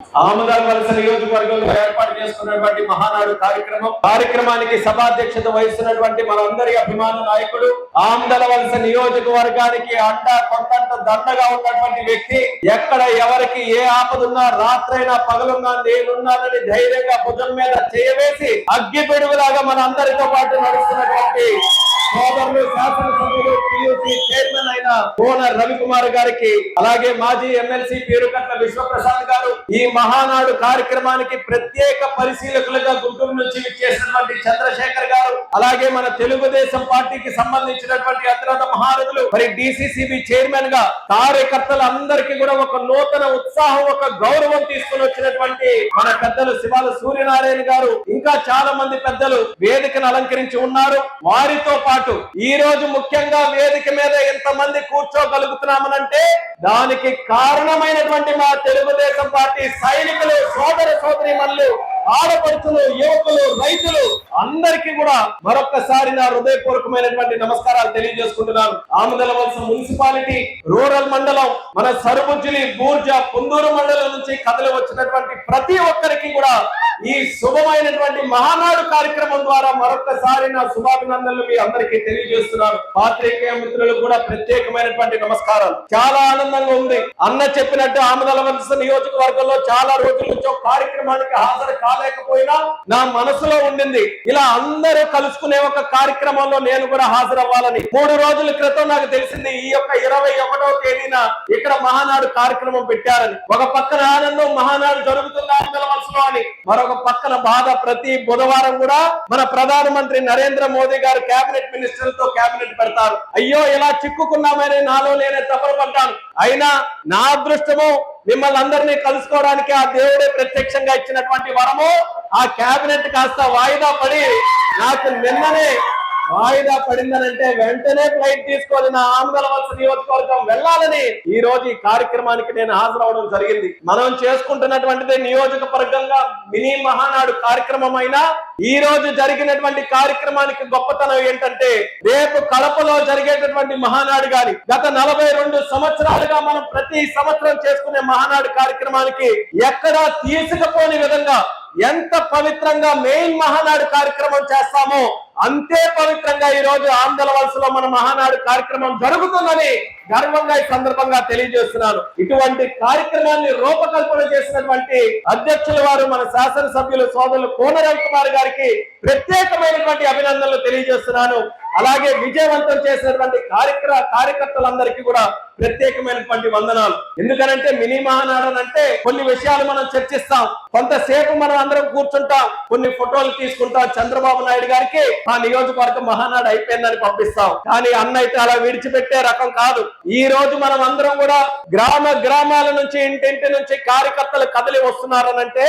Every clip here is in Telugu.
ఆమదాల వలస నియోజకవర్గంలో ఏర్పాటు చేసుకున్నటువంటి మహానాడు కార్యక్రమానికి సభాధ్యక్షత వహిస్తున్నటువంటి మనందరి అభిమాన నాయకుడు ఆమదాల వలస నియోజకవర్గానికి కొంతంత దండగా ఉన్నటువంటి వ్యక్తి, ఎక్కడ ఎవరికి ఏ ఆపదున్నా రాత్రైనా పగలున్నా నేనున్నానని ధైర్యంగా భుజం మీద చేయవేసి అగ్గి పిడుగులాగా మన అందరితో పాటు నడుస్తున్నటువంటి సోదరులు శాసనసభ్యులు పియూసీ చైర్మన్ అయిన కోన రవికుమార్ గారికి, అలాగే మాజీ ఎమ్మెల్సీ పేరుకట్ల విశ్వప్రసాద్ గారు, ఈ మహానాడు కార్యక్రమానికి ప్రత్యేక పరిశీలకులుగా గుంటూరు నుంచి విచ్చేసినటువంటి చంద్రశేఖర్ గారు, అలాగే మన తెలుగుదేశం పార్టీకి సంబంధించినటువంటి అత్యంత మహారథులు మరి డిసిసిబి చైర్మన్ గా కార్యకర్తలందరికీ కూడా ఒక నూతన ఉత్సాహం, ఒక గౌరవం తీసుకుని వచ్చినటువంటి మన పెద్దలు శివాల సూర్యనారాయణ గారు, ఇంకా చాలా మంది పెద్దలు వేదికను అలంకరించి ఉన్నారు. వారితో పాటు ఈ రోజు ముఖ్యంగా వేదిక మీద ఎంతమంది కూర్చోగలుగుతున్నామనంటే దానికి కారణమైనటువంటి మా తెలుగుదేశం పార్టీ సైనికులు, సోదర సోదరీమణులు, ఆడపడుచులు, యువకులు, రైతులు అందరికీ కూడా మరొక్కసారి నా హృదయపూర్వకమైనటువంటి నమస్కారాలు తెలియజేసుకుంటున్నాను. ఆమదాల వలస మున్సిపాలిటీ రూరల్ మండలం మన సరుబుజ్జిలి, బూర్జ, పుందూరు మండలం నుంచి కథలు వచ్చినటువంటి ప్రతి ఒక్కరికి కూడా ఈ శుభమైనటువంటి మహానాడు కార్యక్రమం ద్వారా మరొక్కసారి నా శుభాభినందనలు మీ అందరికీ తెలియజేస్తున్నాను. పాత్రికేయ మిత్రులకు కూడా ప్రత్యేకమైనటువంటి నమస్కారాలు. చాలా ఆనందంగా ఉంది. అన్న చెప్పినట్టు ఆమదాల వలస నియోజకవర్గంలో చాలా రోజుల నుంచి కార్యక్రమానికి హాజరు కాలేకపోయినా నా మనసులో ఉండింది, ఇలా అందరూ కలుసుకునే ఒక కార్యక్రమంలో నేను కూడా హాజరవ్వాలని. 3 రోజుల క్రితం నాకు తెలిసింది ఈ యొక్క 21వ తేదీన ఇక్కడ మహానాడు కార్యక్రమం పెట్టారని. ఒక పక్కన ఆనందం, మహానాడు జరుగుతుంది ఆమదాల వలసలో అని, మరొక పక్కన బాధ. ప్రతి బుధవారం కూడా మన ప్రధానమంత్రి నరేంద్ర మోదీ గారు కేబినెట్ మినిస్టర్లతో కేబినెట్ పెడతారు. అయ్యో ఇలా చిక్కుకున్నామని నాలో నేనే తపనపడ్డాను. అయినా నా అదృష్టము మిమ్మల్ని అందరినీ కలుసుకోవడానికి ఆ దేవుడే ప్రత్యక్షంగా ఇచ్చినటువంటి వరము. ఆ కేబినెట్ కాస్త వాయిదా పడి నాకు నిన్ననే వాయిదా పడిందనంటే వెంటనే ఫ్లైట్ తీసుకొని నా ఆమదాల వలస నియోజకవర్గం వెళ్లాలని ఈ రోజు ఈ కార్యక్రమానికి నేను హాజరవడం జరిగింది. మనం చేసుకుంటున్నటువంటిది నియోజకవర్గంగా మినీ మహానాడు కార్యక్రమం అయినా ఈ రోజు జరిగినటువంటి కార్యక్రమానికి గొప్పతనం ఏంటంటే రేపు కడపలో జరిగేటటువంటి మహానాడు గాని గత 42 సంవత్సరాలుగా మనం ప్రతి సంవత్సరం చేసుకునే మహానాడు కార్యక్రమానికి ఎక్కడా తీసుకుపోని విధంగా ఎంత పవిత్రంగా మెయిన్ మహానాడు కార్యక్రమం చేస్తామో అంతే పవిత్రంగా ఈ రోజు ఆమదాల వలసలో మన మహానాడు కార్యక్రమం జరుగుతుందని గర్వంగా ఈ సందర్భంగా తెలియజేస్తున్నాను. ఇటువంటి కార్యక్రమాన్ని రూపకల్పన చేసినటువంటి అధ్యక్షుల వారు మన శాసనసభ్యులు సోదరులు కోన రవికుమార్ గారికి ప్రత్యేకమైనటువంటి అభినందనలు తెలియజేస్తున్నాను. అలాగే విజయవంతం చేసినటువంటి కార్యకర్తలందరికీ కూడా ప్రత్యేకమైనటువంటి వందనాలు. ఎందుకనంటే మినీ మహానాడు అంటే కొన్ని విషయాలు మనం చర్చిస్తాం, కొంతసేపు మనం అందరం కూర్చుంటాం, కొన్ని ఫోటోలు తీసుకుంటాం. చంద్రబాబు నాయుడు గారికి ఆ నియోజకవర్గం మహానాడు అయిపోయిందని పంపిస్తాం. కానీ అన్న అయితే అలా విడిచిపెట్టే రకం కాదు. ఈ రోజు మనం అందరం కూడా గ్రామాల నుంచి, ఇంటింటి నుంచి కార్యకర్తలు కదిలి వస్తున్నారనంటే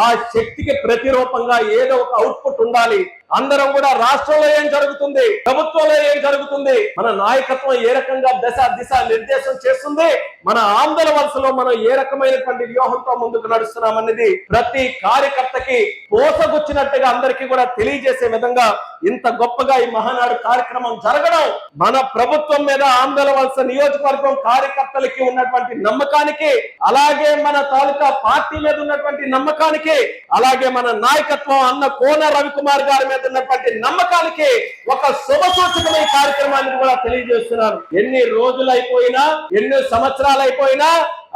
ఆ శక్తికి ప్రతిరూపంగా ఏదో ఒక అవుట్పుట్ ఉండాలి. అందరం కూడా రాష్ట్రంలో ఏం జరుగుతుంది, ప్రభుత్వంలో ఏం జరుగుతుంది, మన నాయకత్వం ఏ రకంగా దిశ నిర్దేశం చేస్తుంది, మన ఆమదాల వలసలో మనం ఏ రకమైనటువంటి వ్యూహంతో ముందుకు నడుస్తున్నామనేది ప్రతి కార్యకర్తకి పోసగుచ్చినట్టుగా అందరికీ కూడా తెలియజేసే విధంగా ఇంత గొప్పగా ఈ మహానాడు కార్యక్రమం జరగడం మన ప్రభుత్వం మీద ఆమదాల వలస నియోజకవర్గం కార్యకర్తలకి ఉన్నటువంటి నమ్మకానికి, అలాగే మన తాలూకా పార్టీ మీద ఉన్నటువంటి నమ్మకానికి, అలాగే మన నాయకత్వం అన్న కోన రవికుమార్ గారి మీద ఉన్నటువంటి నమ్మకానికి ఒక శుభ సూచకమైన కార్యక్రమాన్ని కూడా తెలియజేస్తున్నారు. ఎన్ని రోజులు అయిపోయినా, ఎన్ని సంవత్సరాలు అయిపోయినా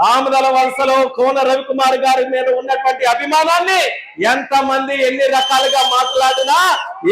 ఆమదాల వలసలో కోన రవికుమార్ గారి మీద ఉన్నటువంటి అభిమానాన్ని ఎంతమంది ఎన్ని రకాలుగా మాట్లాడినా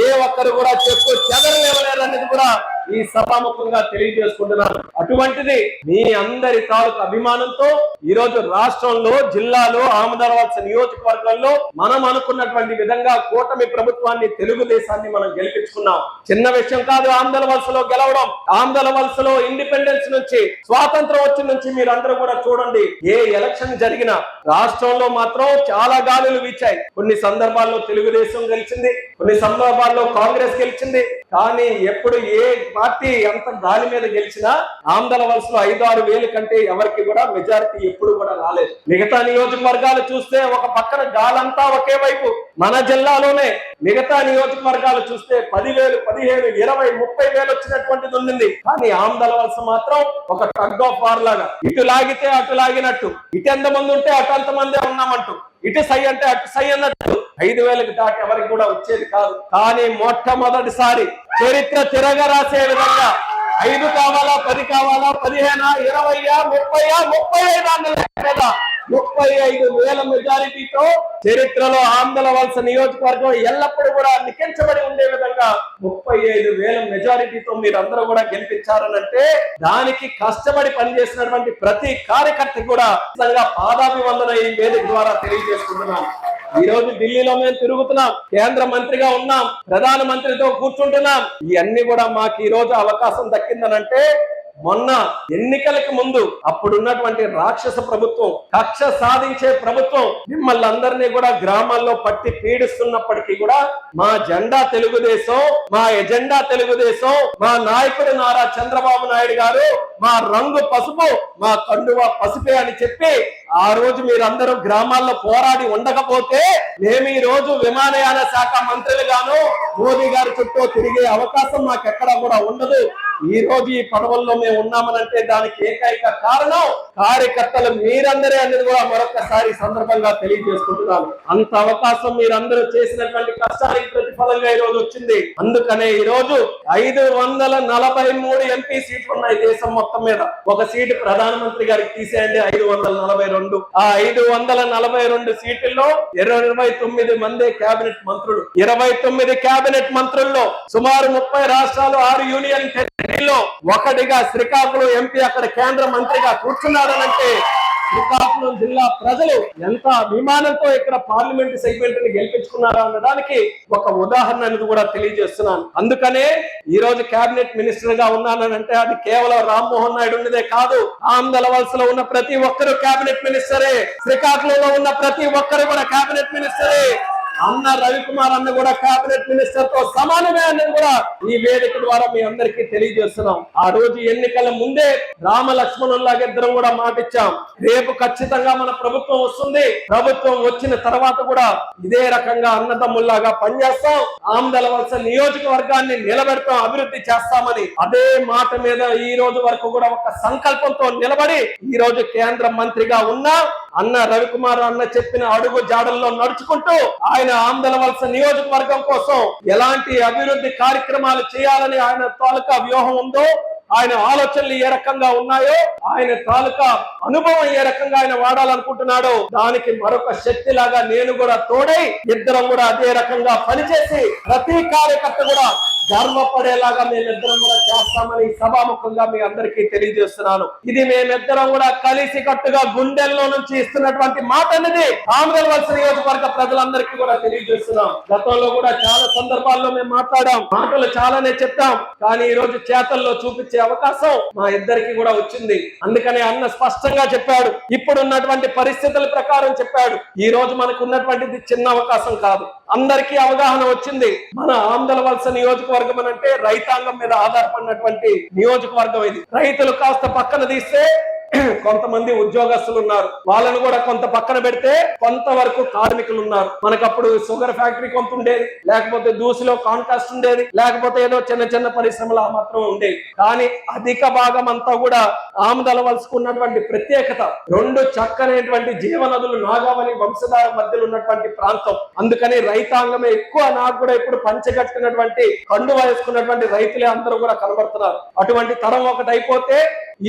ఏ ఒక్కరు కూడా చెప్పు చెదరలేవలేరు అనేది కూడా ఈ సభాముఖంగా తెలియజేసుకుంటున్నాను. అటువంటిది మీ అందరి తాలూకు అభిమానంతో ఈ రోజు రాష్ట్రంలో, జిల్లాలో, ఆమదాల వలస నియోజకవర్గంలో మనం అనుకున్నటువంటి విధంగా కూటమి ప్రభుత్వాన్ని, తెలుగుదేశాన్ని మనం గెలిపించుకున్నాం. చిన్న విషయం కాదు ఆమదాల వలసలో గెలవడం. ఆమదాల వలసలో ఇండిపెండెన్స్ నుంచి, స్వాతంత్రం వచ్చి నుంచి మీరందరూ కూడా చూడండి, ఏ ఎలక్షన్ జరిగినా రాష్ట్రంలో మాత్రం చాలా గాలులు వీచాయి. కొన్ని సందర్భాల్లో తెలుగుదేశం గెలిచింది, కొన్ని సందర్భాల్లో కాంగ్రెస్ గెలిచింది. కానీ ఎప్పుడు ఏ పార్టీ ఎంత గాలి మీద గెలిచినా ఆమదాల వలసలో 5-6 వేలు కంటే ఎవరికి కూడా మెజారిటీ ఎప్పుడు కూడా రాలేదు. మిగతా నియోజకవర్గాలు చూస్తే ఒక పక్కన గాలంతా ఒకే వైపు. మన జిల్లాలోనే మిగతా నియోజకవర్గాలు చూస్తే 10,000, 15,000, 20,000, 30,000 వచ్చినటువంటిది ఉంది. కానీ ఆమ్దల వలస మాత్రం ఒక టగ్ ఆఫ్ వార్ లాగా ఇటు లాగితే అటు లాగినట్టు, ఇటు ఎంతమంది ఉంటే అటు అంతమందే ఉన్నామంటూ, ఇటు సై అంటే అటు సై అన్నట్టు 5,000కి దాటి ఎవరికి కూడా వచ్చేది కాదు. కానీ మొట్టమొదటిసారి చరిత్ర తిరగరాసే విధంగా 5 కావాలా, 10 కావాలా, 15, 20, 30, 35 అన్న మీద 35,000 మెజారిటీతో చరిత్రలో ఆంధ్ర వలస నియోజకవర్గం ఎల్లప్పుడూ కూడా లిఖించబడి ఉండే విధంగా 35,000 మెజారిటీతో మీరందరూ కూడా గెలిపించారనంటే దానికి కష్టపడి పనిచేసినటువంటి ప్రతి కార్యకర్త కూడా పాదాభివందన ఈ వేదిక ద్వారా తెలియజేసుకుంటున్నాను. ఈ రోజు ఢిల్లీలో మేము తిరుగుతున్నాం, కేంద్ర మంత్రిగా ఉన్నాం, ప్రధాన మంత్రితో కూర్చుంటున్నాం. ఇవన్నీ కూడా మాకు ఈ రోజు అవకాశం దక్కిందనంటే మొన్న ఎన్నికలకు ముందు అప్పుడున్నటువంటి రాక్షస ప్రభుత్వం, కక్ష సాధించే ప్రభుత్వం మిమ్మల్ని అందరినీ కూడా గ్రామాల్లో పట్టి పీడిస్తున్నప్పటికీ కూడా మా జెండా తెలుగుదేశం, మా ఎజెండా తెలుగుదేశం, మా నాయకుడు నారా చంద్రబాబు నాయుడు గారు, మా రంగు పసుపు, మా కండువా పసుపే అని చెప్పి ఆ రోజు మీరందరూ గ్రామాల్లో పోరాడి ఉండకపోతే మేము ఈ రోజు విమానయాన శాఖ మంత్రులుగాను మోదీ గారి చుట్టూ తిరిగే అవకాశం మాకెక్కడా కూడా ఉండదు. ఈ రోజు ఈ పదవుల్లో మేము ఉన్నామనంటే దానికి ఏకైక కారణం కార్యకర్తలు మీరందరే అనేది కూడా మరొకసారి సందర్భంగా తెలియజేసుకుంటున్నాను. అంత అవకాశం మీరందరూ చేసినటువంటి కష్టానికి ప్రతిఫలంగా ఈ రోజు వచ్చింది. అందుకనే ఈ రోజు 543 ఎంపీ సీట్లు ఉన్నాయి దేశం మొత్తం మీద. ఒక సీటు ప్రధానమంత్రి గారికి తీసేయండి, 542. ఆ 542 సీట్లలో 29 మంది కేబినెట్ మంత్రులు. 29 కేబినెట్ మంత్రుల్లో సుమారు 30 రాష్ట్రాలు, 6 యూనియన్ టెరిటరీలో ఒకటిగా శ్రీకాకుళం ఎంపీ అక్కడ కేంద్ర మంత్రిగా కూర్చున్నారనంటే శ్రీకాకుళం జిల్లా ప్రజలు ఎంత అభిమానంతో ఇక్కడ పార్లమెంట్ సెగ్మెంట్ ని గెలిపించుకున్నారా అనడానికి ఒక ఉదాహరణ అనేది కూడా తెలియజేస్తున్నాను. అందుకనే ఈ రోజు కేబినెట్ మినిస్టర్ గా ఉన్నానంటే అది కేవలం రామ్మోహన్ నాయుడు ఉన్నదే కాదు, ఆంధ్ర వలసలో ఉన్న ప్రతి ఒక్కరు కేబినెట్ మినిస్టరే, శ్రీకాకుళంలో ఉన్న ప్రతి ఒక్కరు కూడా కేబినెట్ మినిస్టరే, అన్న రవికుమార్ అన్న కూడా కేబినెట్ మినిస్టర్ తో సమానమే అనేది కూడా ఈ వేదిక ద్వారా మీ అందరికీ తెలియజేస్తున్నాం. ఆ రోజు ఎన్నికల ముందే రామ లక్ష్మణుల్లాగా ఇద్దరం కూడా మాటిచ్చాం, రేపు ఖచ్చితంగా మన ప్రభుత్వం వస్తుంది, ప్రభుత్వం వచ్చిన తర్వాత కూడా ఇదే రకంగా అన్నదమ్ముల్లాగా పనిచేస్తాం, ఆంధ్ర వలస నియోజకవర్గాన్ని నిలబెడతాం, అభివృద్ధి చేస్తామని అదే మాట మీద ఈ రోజు వరకు కూడా ఒక సంకల్పంతో నిలబడి ఈ రోజు కేంద్ర మంత్రిగా ఉన్న అన్న రవికుమార్ అన్న చెప్పిన అడుగు జాడల్లో నడుచుకుంటూ ఆయన ఆంధ్ర వలస నియోజకవర్గం కోసం ఎలాంటి అభివృద్ధి కార్యక్రమాలు చేయాలని ఆయన తాలూకా వ్యూహం ఉందో, ఆయన ఆలోచనలు ఏ రకంగా ఉన్నాయో, ఆయన తాలూకా అనుభవం ఏ రకంగా ఆయన వాడాలనుకుంటున్నాడో దానికి మరొక శక్తి లాగా నేను కూడా తోడై ఇద్దరం కూడా అదే రకంగా పనిచేసి ప్రతి కార్యకర్త కూడా గర్వపడేలాగా మేమిద్దరం కూడా చేస్తామని సభాముఖంగా మీ అందరికీ తెలియజేస్తున్నాను. ఇది మేమిద్దరం కూడా కలిసి కట్టుగా గుండెల్లో నుంచి ఇస్తున్నటువంటి మాట అనేది ఆంధ్ర వలస నియోజకవర్గ ప్రజలందరికీ కూడా తెలియజేస్తున్నాం. గతంలో కూడా చాలా సందర్భాల్లో మేము మాట్లాడాం, మాటలు చాలానే చెప్పాం, కానీ ఈ రోజు చేతల్లో చూపించే అవకాశం మా ఇద్దరికి కూడా వచ్చింది. అందుకనే అన్న స్పష్టంగా చెప్పాడు, ఇప్పుడున్నటువంటి పరిస్థితుల ప్రకారం చెప్పాడు. ఈ రోజు మనకు ఉన్నటువంటిది చిన్న అవకాశం కాదు, అందరికీ అవగాహన వచ్చింది. మన ఆంధ్ర వలస నియోజకవర్గం అంటే రైతాంగం మీద ఆధారపడినటువంటి నియోజకవర్గం ఇది. రైతులు కాస్త పక్కన తీస్తే కొంతమంది ఉద్యోగస్తులు ఉన్నారు, వాళ్ళను కూడా కొంత పక్కన పెడితే కొంతవరకు కార్మికులు ఉన్నారు. మనకప్పుడు షుగర్ ఫ్యాక్టరీ కొంత ఉండేది, లేకపోతే దూసిలో కాంట్రాస్ట్ ఉండేది, లేకపోతే ఏదో చిన్న చిన్న పరిశ్రమలు ఆ మాత్రం ఉండేది. కానీ అధిక భాగం అంతా కూడా ఆమదల వలసకున్నటువంటి ప్రత్యేకత 2 చక్కనైనటువంటి జీవనదులు నాగావళి వంశధార మధ్యలో ఉన్నటువంటి ప్రాంతం. అందుకని రైతాంగమే ఎక్కువ. నాకు కూడా ఇప్పుడు పంచగట్టినటువంటి కండువా వేసుకున్నటువంటి రైతులే అందరూ కూడా కనబడుతున్నారు. అటువంటి తరం ఒకటి అయిపోతే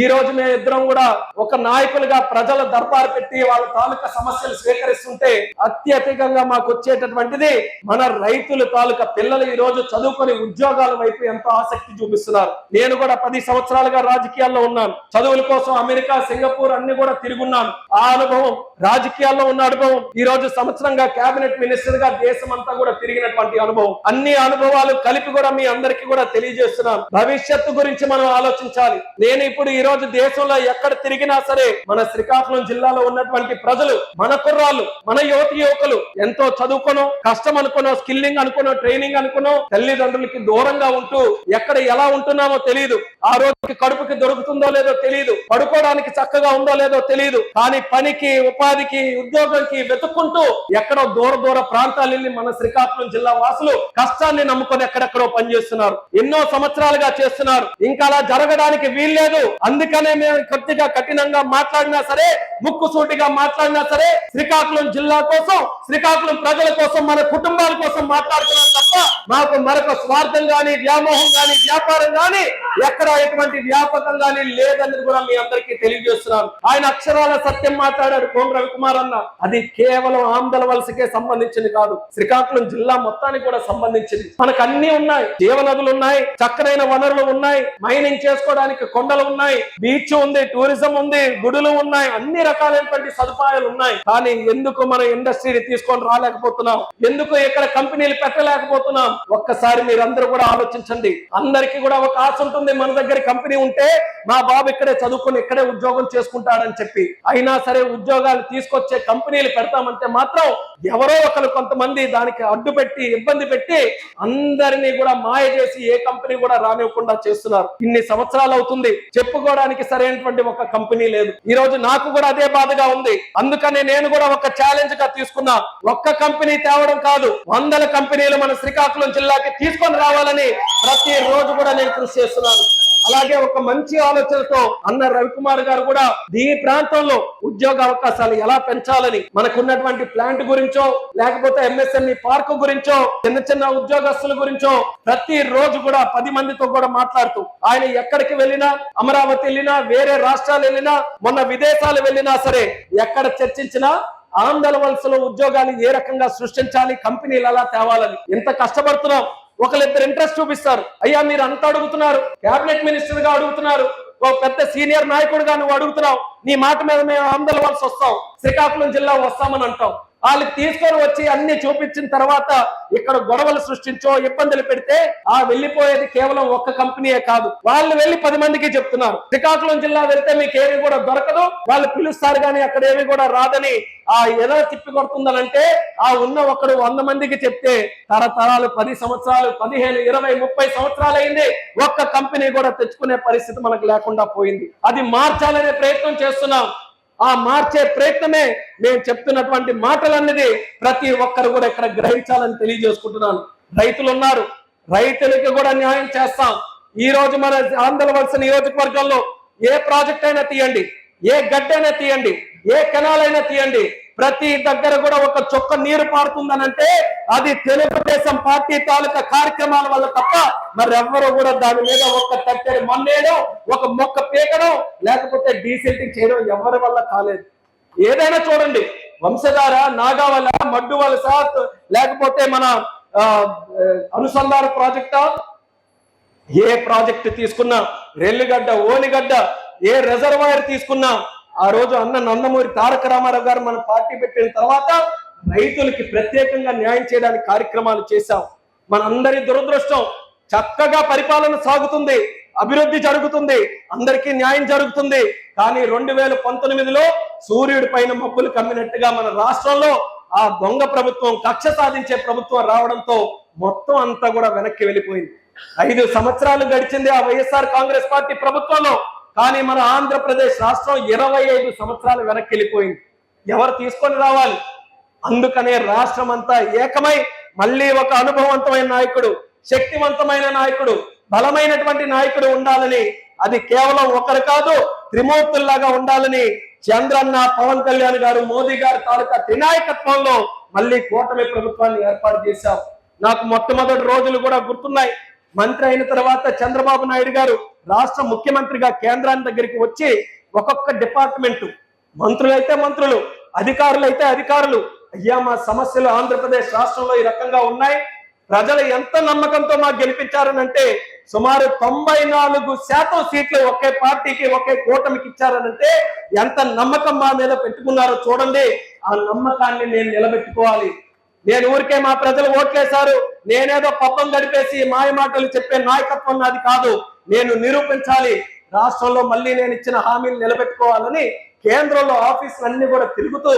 ఈ రోజు మేము ఇద్దరం కూడా ఒక నాయకులుగా ప్రజల దర్బారు పెట్టి వాళ్ళ తాలూకా సమస్యలు స్వీకరిస్తుంటే అత్యధికంగా మాకు వచ్చేటటువంటిది మన రైతుల తాలూకా పిల్లలు ఈ రోజు చదువుకొని ఉద్యోగాల వైపు ఎంతో ఆసక్తి చూపిస్తున్నారు. నేను కూడా 10 సంవత్సరాలుగా రాజకీయాల్లో ఉన్నాను, చదువుల కోసం అమెరికా, సింగపూర్ అన్ని కూడా తిరుగున్నాను. ఆ అనుభవం, రాజకీయాల్లో ఉన్న అనుభవం, ఈ రోజు సంవత్సరంగా కేబినెట్ మినిస్టర్ గా దేశం అంతా కూడా తిరిగినటువంటి అనుభవం, అన్ని అనుభవాలు కలిపి కూడా మీ అందరికీ కూడా తెలియజేస్తున్నాను. భవిష్యత్తు గురించి మనం ఆలోచించాలి. నేను ఇప్పుడు ఈ రోజు దేశంలో ఎక్కడ తిరిగినా సరే మన శ్రీకాకుళం జిల్లాలో ఉన్నటువంటి ప్రజలు, మన కుర్రాళ్ళు, మన యువకులు ఎంతో చదువుకునో, కష్టం అనుకునో, స్కిల్లింగ్ అనుకునో, ట్రైనింగ్ అనుకునో తల్లిదండ్రులకి దూరంగా ఉంటూ ఎక్కడ ఎలా ఉంటున్నామో తెలియదు, ఆ రోజుకి కడుపుకి దొరుకుతుందో లేదో తెలియదు, పడుకోవడానికి చక్కగా ఉందో లేదో తెలియదు, కానీ పనికి, ఉపాధికి, ఉద్యోగంకి వెతుక్కుంటూ ఎక్కడో దూర ప్రాంతాలు వెళ్ళి మన శ్రీకాకుళం జిల్లా వాసులు కష్టాన్ని నమ్ముకొని ఎక్కడెక్కడో పనిచేస్తున్నారు, ఎన్నో సంవత్సరాలుగా చేస్తున్నారు. ఇంకా అలా జరగడానికి వీల్లేదు. అందుకనే మేము కొద్దిగా కఠినంగా మాట్లాడినా సరే, ముక్కుసూటిగా మాట్లాడినా సరే, శ్రీకాకుళం జిల్లా కోసం, శ్రీకాకుళం ప్రజల కోసం, మన కుటుంబాల కోసం మాట్లాడుతున్నాం తప్ప మాకు మరొక స్వార్థం గాని, వ్యామోహం గాని, వ్యాపారం గాని, ఎక్కడ ఎటువంటి వ్యాపకం గాని లేదని కూడా మీ అందరికీ తెలియజేస్తున్నాను. ఆయన అక్షరాల సత్యం మాట్లాడారు కోన రవికుమార్ అన్న. అది కేవలం ఆంధ్ర వలసకే సంబంధించింది కాదు, శ్రీకాకుళం జిల్లా మొత్తానికి కూడా సంబంధించింది. మనకు అన్ని ఉన్నాయి, జీవనదులు ఉన్నాయి, చక్కనైన వనరులు ఉన్నాయి, మైనింగ్ చేసుకోవడానికి కొండలు ఉన్నాయి, బీచ్ ఉంది, టూరిజం ఉంది, గుడులు ఉన్నాయి, అన్ని రకాలైనటువంటి సదుపాయాలు ఉన్నాయి. కానీ ఎందుకు మన ఇండస్ట్రీని తీసుకొని రాలేకపోతున్నాం? ఎందుకు ఇక్కడ కంపెనీలు పెట్టలేకపోతున్నాం? ఒక్కసారి మీరందరూ కూడా ఆలోచించండి. అందరికీ కూడా ఒక ఆశ ఉంటుంది, మన దగ్గర కంపెనీ ఉంటే మా బాబు ఇక్కడే చదువుకుని ఇక్కడే ఉద్యోగం చేసుకుంటాడని చెప్పి. అయినా సరే ఉద్యోగాలు తీసుకొచ్చే కంపెనీలు పెడతామంటే మాత్రం ఎవరో ఒకరు కొంతమంది దానికి అడ్డు పెట్టి, ఇబ్బంది పెట్టి అందరినీ కూడా మాయ చేసి ఏ కంపెనీ కూడా రానివ్వకుండా చేస్తున్నారు. ఇన్ని సంవత్సరాలు అవుతుంది, చెప్పుకోవడానికి సరైనటువంటి ఒక కంపెనీ లేదు. ఈ రోజు నాకు కూడా అదే బాధగా ఉంది. అందుకనే నేను కూడా ఒక ఛాలెంజ్ గా తీసుకున్నా. ఒక్క కంపెనీ తేవడం కాదు, 100 కంపెనీలు మన శ్రీకాకుళం జిల్లాకి తీసుకొని రావాలని ప్రతి రోజు కూడా నేను కృషి చేస్తున్నాను. అలాగే ఒక మంచి ఆలోచనతో అన్న రవికుమార్ గారు కూడా ఈ ప్రాంతంలో ఉద్యోగ అవకాశాలు ఎలా పెంచాలని, మనకున్నటువంటి ప్లాంట్ గురించో, లేకపోతే ఎంఎస్ఎంఈ పార్క్ గురించో, చిన్న ఉద్యోగస్తుల గురించో ప్రతి రోజు కూడా 10 మందితో కూడా మాట్లాడుతూ, ఆయన ఎక్కడికి వెళ్ళినా, అమరావతి వెళ్ళినా, వేరే రాష్ట్రాలు వెళ్ళినా, మొన్న విదేశాలు వెళ్ళినా సరే ఎక్కడ చర్చించినా ఆంధ్ర వలసలో ఉద్యోగాలు ఏ రకంగా సృష్టించాలి, కంపెనీలు ఎలా తేవాలని. ఎంత కష్టపడుతున్నాం. ఒకరిద్దరు ఇంట్రెస్ట్ చూపిస్తారు, అయ్యా మీరు అంత అడుగుతున్నారు, కేబినెట్ మినిస్టర్ గా అడుగుతున్నారు, ఒక పెద్ద సీనియర్ నాయకుడుగా నువ్వు అడుగుతున్నావు, నీ మాట మీద మేము ఆంధ్ర వలస వస్తాం, శ్రీకాకుళం జిల్లా వస్తామని అంటాం. వాళ్ళకి తీసుకొని వచ్చి అన్ని చూపించిన తర్వాత ఇక్కడ గొడవలు సృష్టించో, ఇబ్బందులు పెడితే ఆ వెళ్ళిపోయేది కేవలం ఒక్క కంపెనీయే కాదు, వాళ్ళు వెళ్ళి 10 మందికి చెప్తున్నారు. శ్రీకాకుళం జిల్లా వెళ్తే మీకు ఏమి కూడా దొరకదు, వాళ్ళు పిలుస్తారు కానీ అక్కడ ఏమి కూడా రాదని ఆ ఎలా తిప్పి కొడుతుందనంటే, ఆ ఉన్న ఒకడు 100 మందికి చెప్తే తరతరాలు 10 సంవత్సరాలు, 15, 20, 30 సంవత్సరాలు అయింది, ఒక్క కంపెనీ కూడా తెచ్చుకునే పరిస్థితి మనకు లేకుండా పోయింది. అది మార్చాలనే ప్రయత్నం చేస్తున్నాం. ఆ మార్చే ప్రయత్నమే నేను చెప్తున్నటువంటి మాటలన్నది ప్రతి ఒక్కరు కూడా ఇక్కడ గ్రహించాలని తెలియజేసుకుంటున్నాను. రైతులు ఉన్నారు, రైతులకి కూడా న్యాయం చేస్తాం. ఈ రోజు మన ఆంధ్ర వలస నియోజకవర్గంలో ఏ ప్రాజెక్ట్ అయినా తీయండి, ఏ గడ్డైనా తీయండి, ఏ కెనాల్ అయినా తీయండి, ప్రతి దగ్గర కూడా ఒక చుక్క నీరు పారుతుందనంటే అది తెలుగుదేశం పార్టీ తాలూకా కార్యక్రమాల వల్ల తప్ప మరెవ్వరూ కూడా దాని మీద ఒక్క తట్టెడు మన్నేయడం, ఒక మొక్క పీకడం, లేకపోతే డీసెల్టింగ్ చేయడం ఎవరి వల్ల కాలేదు. ఏదైనా చూడండి, వంశధార, నాగావళ, మడ్డు వలస, లేకపోతే మన అనుసంధాన ప్రాజెక్టా, ఏ ప్రాజెక్టు తీసుకున్నా, రెల్లిగడ్డ, ఓనిగడ్డ, ఏ రిజర్వాయర్ తీసుకున్నా, ఆ రోజు అన్న నందమూరి తారక రామారావు గారు మన పార్టీ పెట్టిన తర్వాత రైతులకి ప్రత్యేకంగా న్యాయం చేయడానికి కార్యక్రమాలు చేశాం. మన అందరి దురదృష్టం, చక్కగా పరిపాలన సాగుతుంది, అభివృద్ధి జరుగుతుంది, అందరికీ న్యాయం జరుగుతుంది. కానీ 2019లో సూర్యుడి పైన మబ్బులు కమ్మినట్టుగా మన రాష్ట్రంలో ఆ దొంగ ప్రభుత్వం, కక్ష సాధించే ప్రభుత్వం రావడంతో మొత్తం అంతా కూడా వెనక్కి వెళ్ళిపోయింది. 5 సంవత్సరాలు గడిచింది ఆ వైఎస్ఆర్ కాంగ్రెస్ పార్టీ ప్రభుత్వంలో. కానీ మన ఆంధ్రప్రదేశ్ రాష్ట్రం 25 సంవత్సరాలు వెనక్కి వెళ్ళిపోయింది. ఎవరు తీసుకొని రావాలి? అందుకనే రాష్ట్రం అంతా ఏకమై మళ్ళీ ఒక అనుభవవంతమైన నాయకుడు, శక్తివంతమైన నాయకుడు, బలమైనటువంటి నాయకుడు ఉండాలని, అది కేవలం ఒకరు కాదు త్రిమూర్తుల్లాగా ఉండాలని చంద్రన్న, పవన్ కళ్యాణ్ గారు, మోదీ గారి తాలూకా త్రినాయకత్వంలో మళ్ళీ కూటమి ప్రభుత్వాన్ని ఏర్పాటు చేశాం. నాకు మొట్టమొదటి రోజులు కూడా గుర్తున్నాయి. మంత్రి అయిన తర్వాత చంద్రబాబు నాయుడు గారు రాష్ట్ర ముఖ్యమంత్రిగా కేంద్రాన్ని దగ్గరికి వచ్చి ఒక్కొక్క డిపార్ట్మెంట్, మంత్రులైతే మంత్రులు, అధికారులైతే అధికారులు, అయ్యా మా సమస్యలు ఆంధ్రప్రదేశ్ రాష్ట్రంలో ఈ రకంగా ఉన్నాయి, ప్రజలు ఎంత నమ్మకంతో మాకు గెలిపించారనంటే సుమారు 94% సీట్లు ఒకే పార్టీకి, ఒకే కూటమికి ఇచ్చారనంటే ఎంత నమ్మకం మా మీద పెట్టుకున్నారో చూడండి. ఆ నమ్మకాన్ని నేను నిలబెట్టుకోవాలి. నేను ఊరికే మా ప్రజలు ఓట్లేశారు, నేనేదో పప్పం గడిపేసి మాయ మాటలు చెప్పే నాయకత్వం నాది కాదు. నేను నిరూపించాలి. రాష్ట్రంలో మళ్ళీ నేను ఇచ్చిన హామీలు నిలబెట్టుకోవాలని కేంద్రంలో ఆఫీసులన్నీ కూడా తిరుగుతూ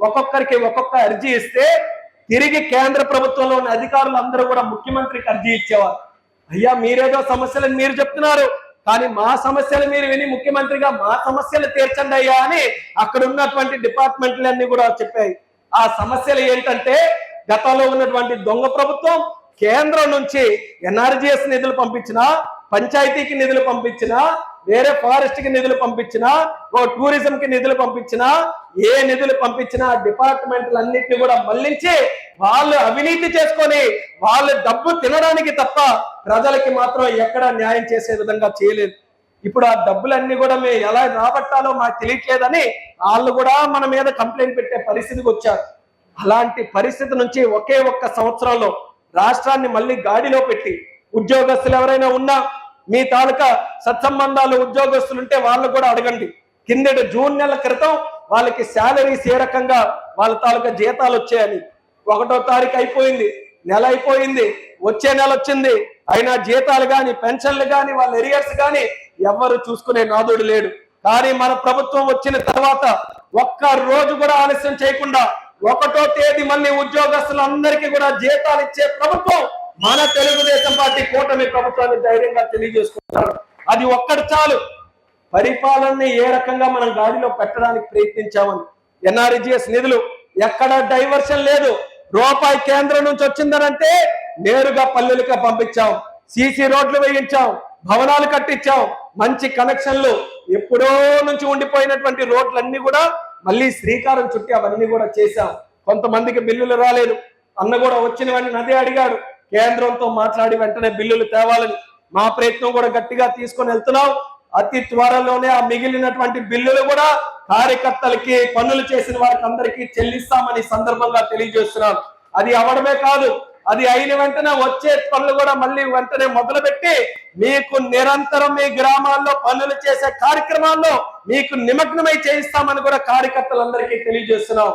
ఒక్కొక్కరికి ఒక్కొక్క అర్జీ ఇస్తే తిరిగి కేంద్ర ప్రభుత్వంలోని అధికారులు అందరూ కూడా ముఖ్యమంత్రికి అర్జీ ఇచ్చేవారు. అయ్యా మీరేదో సమస్యలను మీరు చెప్తున్నారు, కానీ మా సమస్యలు మీరు విని ముఖ్యమంత్రిగా మా సమస్యలు తీర్చండి అయ్యా అని అక్కడ ఉన్నటువంటి డిపార్ట్మెంట్లన్నీ కూడా చెప్పాయి. ఆ సమస్యలు ఏంటంటే గతంలో ఉన్నటువంటి దొంగ ప్రభుత్వం కేంద్రం నుంచి ఎన్ఆర్జీఎస్ నిధులు పంపించినా, పంచాయతీకి నిధులు పంపించినా, వేరే ఫారెస్ట్ కి నిధులు పంపించినా, టూరిజం కి నిధులు పంపించినా, ఏ నిధులు పంపించినా డిపార్ట్మెంట్లన్నింటినీ కూడా మళ్లించి వాళ్ళు అవినీతి చేసుకొని వాళ్ళు డబ్బు తినడానికి తప్ప ప్రజలకి మాత్రం ఎక్కడ న్యాయం చేసే విధంగా చేయలేదు. ఇప్పుడు ఆ డబ్బులన్నీ కూడా మేము ఎలా రాబట్టాలో మాకు తెలియట్లేదని వాళ్ళు కూడా మన మీద కంప్లైంట్ పెట్టే పరిస్థితికి వచ్చారు. అలాంటి పరిస్థితి నుంచి ఒకే ఒక్క సంవత్సరంలో రాష్ట్రాన్ని మళ్ళీ గాడిలో పెట్టి ఉద్యోగస్తులు ఎవరైనా ఉన్నా మీ తాలూకా సత్సంబంధాలు ఉద్యోగస్తులు ఉంటే వాళ్ళు కూడా అడగండి. కిందటి జూన్ నెల క్రితం వాళ్ళకి శాలరీస్ ఏ రకంగా వాళ్ళ తాలూకా జీతాలు వచ్చాయని. 1వ తారీఖు అయిపోయింది, నెల అయిపోయింది, వచ్చే నెల వచ్చింది, అయినా జీతాలు కానీ పెన్షన్లు కానీ వాళ్ళ ఎరియర్స్ కానీ ఎవరు చూసుకునే నాదుడు లేడు. కానీ మన ప్రభుత్వం వచ్చిన తర్వాత ఒక్క రోజు కూడా ఆలస్యం చేయకుండా 1వ తేదీ మళ్ళీ ఉద్యోగస్తులందరికీ కూడా జీతాలు ఇచ్చే ప్రభుత్వం మన తెలుగుదేశం పార్టీ కూటమి ప్రభుత్వాన్ని ధైర్యంగా తెలియజేసుకుంటారు. అది ఒక్కటి చాలు పరిపాలనని ఏ రకంగా మనం గాడిలో పెట్టడానికి ప్రయత్నించామని. ఎన్ఆర్జీఎస్ నిధులు ఎక్కడ డైవర్షన్ లేదు. రూపాయి కేంద్రం నుంచి వచ్చిందనంటే నేరుగా పల్లెలుగా పంపించాం, సీసీ రోడ్లు వేయించాం, భవనాలు కట్టించాం, మంచి కనెక్షన్లు, ఎప్పుడో నుంచి ఉండిపోయినటువంటి రోడ్లన్నీ కూడా మళ్ళీ శ్రీకారం చుట్టి అవన్నీ కూడా చేశాం. కొంతమందికి బిల్లులు రాలేదు, అన్న కూడా వచ్చిన వాడిని అదే అడిగాడు, కేంద్రంతో మాట్లాడి వెంటనే బిల్లులు తేవాలని. మా ప్రయత్నం కూడా గట్టిగా తీసుకొని వెళ్తున్నాం. అతి త్వరలోనే ఆ మిగిలినటువంటి బిల్లులు కూడా కార్యకర్తలకి, పనులు చేసిన వారికి అందరికీ చెల్లిస్తామని సందర్భంగా తెలియజేస్తున్నాం. అది అవడమే కాదు, అది అయిన వెంటనే వచ్చే పనులు కూడా మళ్ళీ వెంటనే మొదలుపెట్టి మీకు నిరంతరం మీ గ్రామాల్లో పనులు చేసే కార్యక్రమాల్లో మీకు నిమగ్నమై చేయిస్తామని కూడా కార్యకర్తలందరికీ తెలియజేస్తున్నాం.